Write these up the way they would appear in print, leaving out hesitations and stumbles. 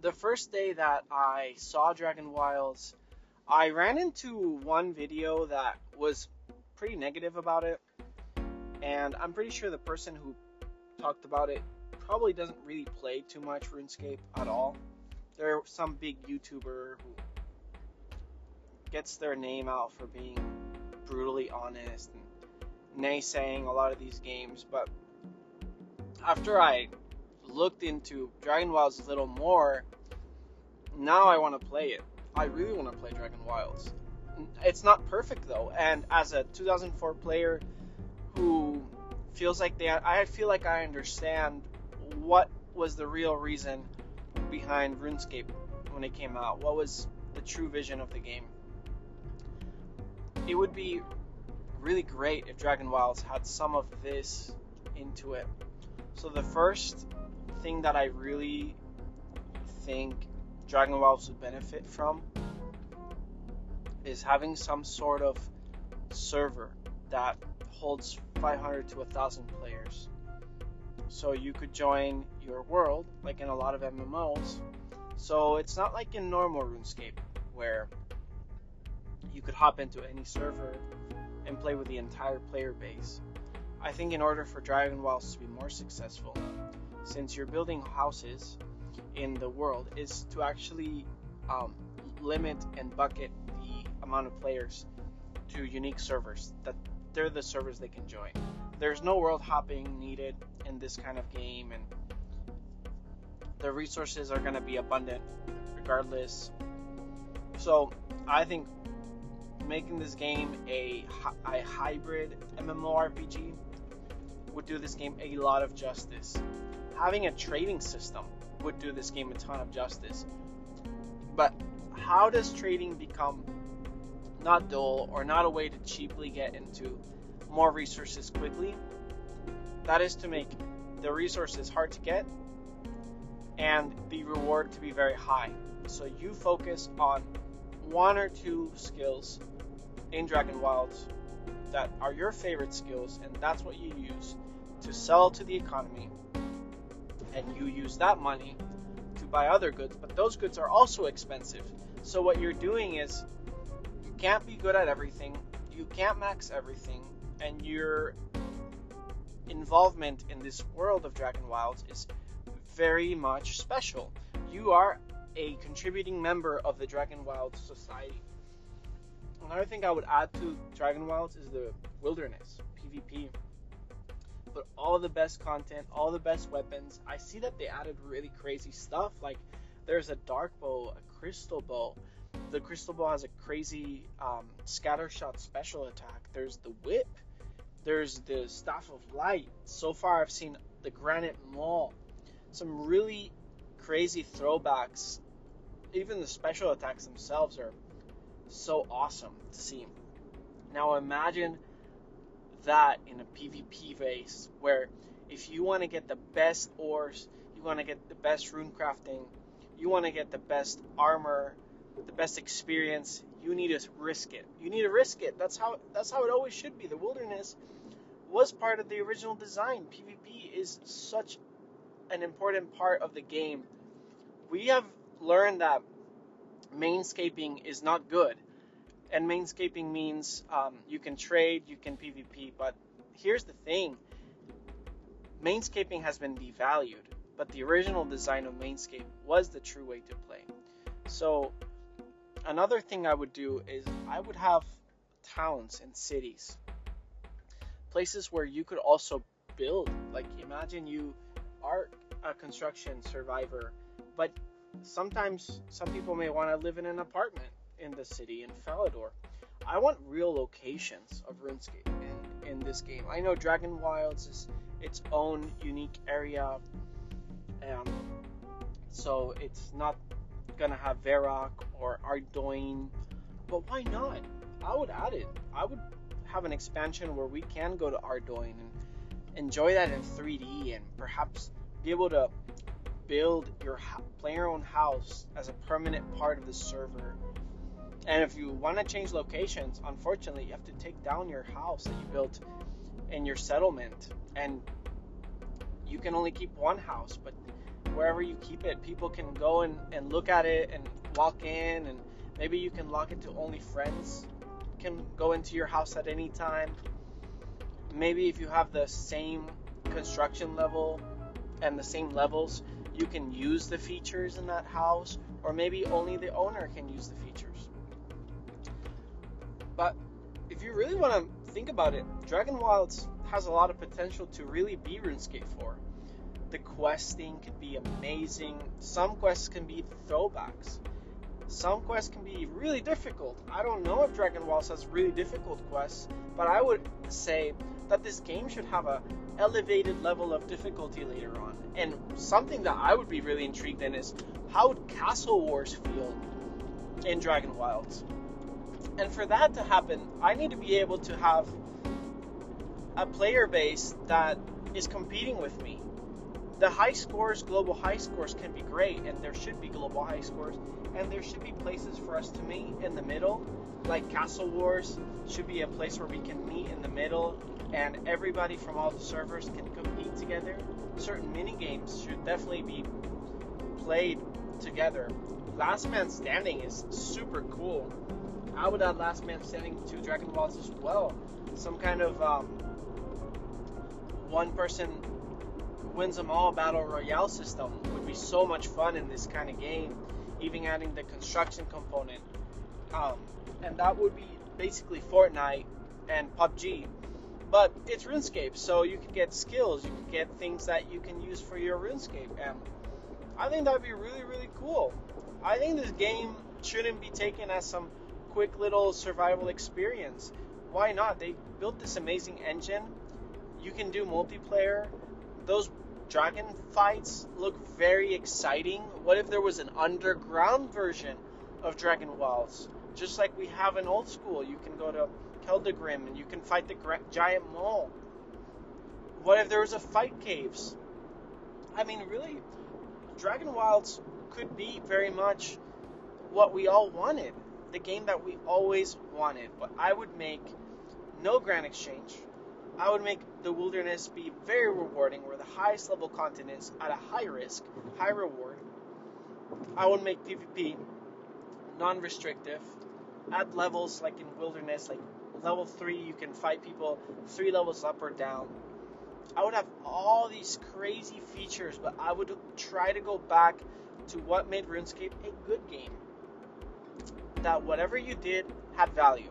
The first day that I saw Dragonwilds, I ran into one video that was pretty negative about it, and I'm pretty sure the person who talked about it probably doesn't really play too much RuneScape at all. They're some big YouTuber who gets their name out for being brutally honest and naysaying a lot of these games, but after I looked into Dragonwilds a little more, now I want to play it. I really want to play Dragonwilds. It's not perfect though, and as a 2004 player who feels like I feel like I understand what was the real reason behind RuneScape when it came out. What was the true vision of the game? It would be really great if Dragonwilds had some of this into it. So the first thing that I really think Dragonwilds would benefit from is having some sort of server that holds 500 to 1,000 players. So you could join your world, like in a lot of MMOs. So it's not like in normal RuneScape, where you could hop into any server and play with the entire player base. I think in order for Dragonwilds to be more successful, since you're building houses in the world, is to actually limit and bucket the amount of players to unique servers, that they're the servers they can join. There's no world hopping needed in this kind of game, and the resources are going to be abundant regardless. So I think making this game a hybrid MMORPG would do this game a lot of justice. Having a trading system would do this game a ton of justice. But how does trading become not dull or not a way to cheaply get into more resources quickly? That is to make the resources hard to get and the reward to be very high. So you focus on one or two skills in Dragonwilds that are your favorite skills, and that's what you use to sell to the economy, and you use that money to buy other goods, but those goods are also expensive. So what you're doing is, you can't be good at everything, you can't max everything, and your involvement in this world of Dragonwilds is very much special. You are a contributing member of the Dragonwilds society. Another thing I would add to Dragonwilds is the wilderness, PvP. But all the best content, all the best weapons. I see that they added really crazy stuff, like there's a dark bow, a crystal bow. The crystal bow has a crazy scatter shot special attack. There's the whip. There's the staff of light. So far I've seen the granite maul. Some really crazy throwbacks. Even the special attacks themselves are so awesome to see. Now imagine that in a PvP base, where if you want to get the best ores, you want to get the best rune crafting, you want to get the best armor, the best experience, you need to risk it. You need to risk it. That's how it always should be. The wilderness was part of the original design. PvP is such an important part of the game. We have learned that mainscaping is not good, and mainscaping means you can trade, you can PvP, but here's the thing: mainscaping has been devalued, but the original design of mainscape was the true way to play. So another thing I would do is I would have towns and cities, places where you could also build. Like, imagine you are a construction survivor, but sometimes some people may want to live in an apartment in the city in Falador. I want real locations of RuneScape in this game. I know Dragonwilds is its own unique area, so it's not gonna have Varrock or Ardoin, but why not? I would add it. I would have an expansion where we can go to Ardoin and enjoy that in 3D, and perhaps be able to build play your own house as a permanent part of the server. And if you want to change locations, unfortunately, you have to take down your house that you built in your settlement, and you can only keep one house. But wherever you keep it, people can go and look at it and walk in, and maybe you can lock it to only friends can go into your house at any time. Maybe if you have the same construction level and the same levels, you can use the features in that house, or maybe only the owner can use the features. But if you really want to think about it, Dragonwilds has a lot of potential to really be RuneScape 4. The questing could be amazing. Some quests can be throwbacks. Some quests can be really difficult. I don't know if Dragonwilds has really difficult quests, but I would say that this game should have a elevated level of difficulty later on. And something that I would be really intrigued in is, how would Castle Wars feel in Dragonwilds? And for that to happen, I need to be able to have a player base that is competing with me. The high scores, global high scores can be great, and there should be global high scores, and there should be places for us to meet in the middle, like Castle Wars should be a place where we can meet in the middle, and everybody from all the servers can compete together. Certain mini games should definitely be played together. Last Man Standing is super cool. I would add Last Man Standing to Dragonwilds as well. Some kind of one person wins them all battle royale system would be so much fun in this kind of game. Even adding the construction component, and that would be basically Fortnite and PUBG, but it's RuneScape, so you could get skills, you could get things that you can use for your RuneScape, and I think that would be really, really cool. I think this game shouldn't be taken as some quick little survival experience. Why not? They built this amazing engine. You can do multiplayer. Those dragon fights look very exciting. What if there was an underground version of Dragonwilds, just like we have in old school? You can go to Keldagrim and you can fight the giant mole. What if there was a fight caves? I mean, really, Dragonwilds could be very much what we all wanted, the game that we always wanted. But I would make no grand exchange. I would make the wilderness be very rewarding, where the highest level content is at a high risk, high reward. I would make PvP non-restrictive. Add levels like in wilderness, like level 3 you can fight people 3 levels up or down. I would have all these crazy features, but I would try to go back to what made RuneScape a good game. That whatever you did had value.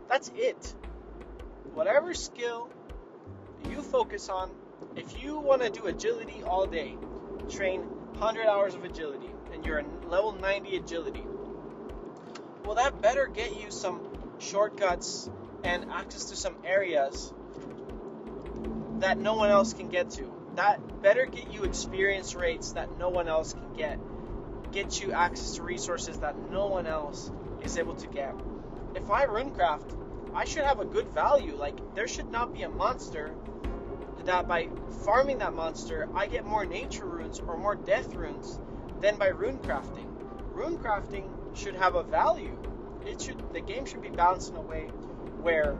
That's it. Whatever skill you focus on, if you want to do agility all day, train 100 hours of agility, and you're in level 90 agility, well, that better get you some shortcuts and access to some areas that no one else can get to. That better get you experience rates that no one else can get you access to resources that no one else is able to get. If I runecraft, I should have a good value. Like, there should not be a monster that by farming that monster, I get more nature runes or more death runes than by runecrafting. Runecrafting should have a value. The game should be balanced in a way where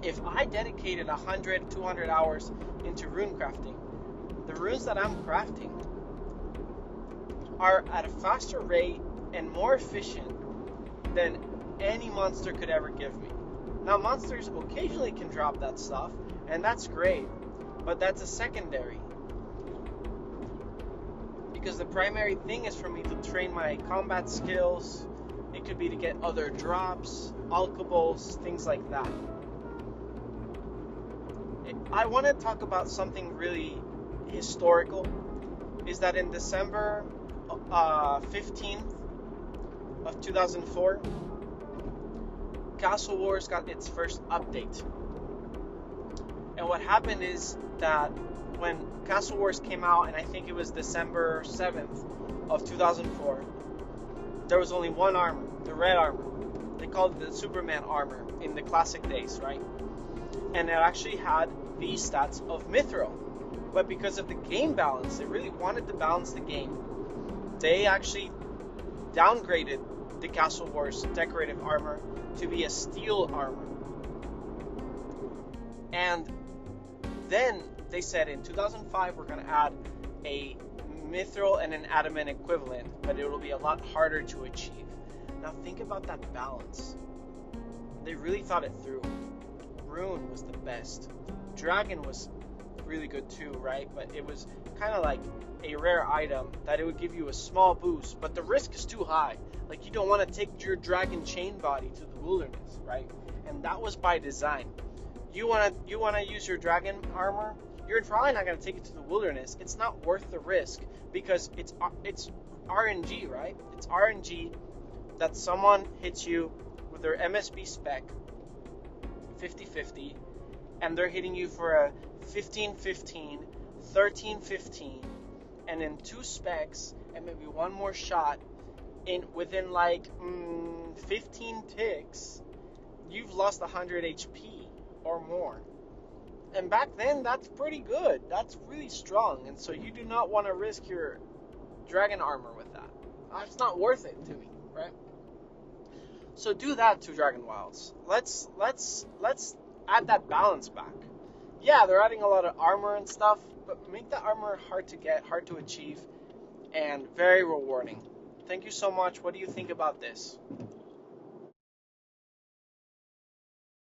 if I dedicated 100, 200 hours into runecrafting, the runes that I'm crafting are at a faster rate and more efficient than any monster could ever give me. Now, monsters occasionally can drop that stuff, and that's great, but that's a secondary. Because the primary thing is for me to train my combat skills. It could be to get other drops, alkables, things like that. I want to talk about something really historical. Is that in December 15th of 2004, Castle Wars got its first update. And what happened is that when Castle Wars came out, and I think it was December 7th of 2004, there was only one armor, the red armor. They called it the Superman armor in the classic days, right? And it actually had the stats of Mithril. But because of the game balance, they really wanted to balance the game, they actually downgraded the Castle Wars decorative armor to be a steel armor. And then they said in 2005 we're going to add a mithril and an adamant equivalent, but it will be a lot harder to achieve. Now think about that balance. They really thought it through. Rune was the best. Dragon was really good too, right? But it was kind of like a rare item that it would give you a small boost, but the risk is too high. Like, you don't want to take your dragon chain body to the wilderness, right? And that was by design. You want to use your dragon armor, you're probably not going to take it to the wilderness. It's not worth the risk because it's RNG, right? It's RNG that someone hits you with their MSB spec 50-50, and they're hitting you for a 15-15, 13-15, and in 2 specs and maybe one more shot within like 15 ticks, you've lost 100 HP or more. And back then, that's pretty good. That's really strong. And so you do not want to risk your dragon armor with that. That's not worth it to me, right? So do that to Dragonwilds. Let's add that balance back. Yeah, they're adding a lot of armor and stuff, but make the armor hard to get, hard to achieve, and very rewarding. Thank you so much. What do you think about this?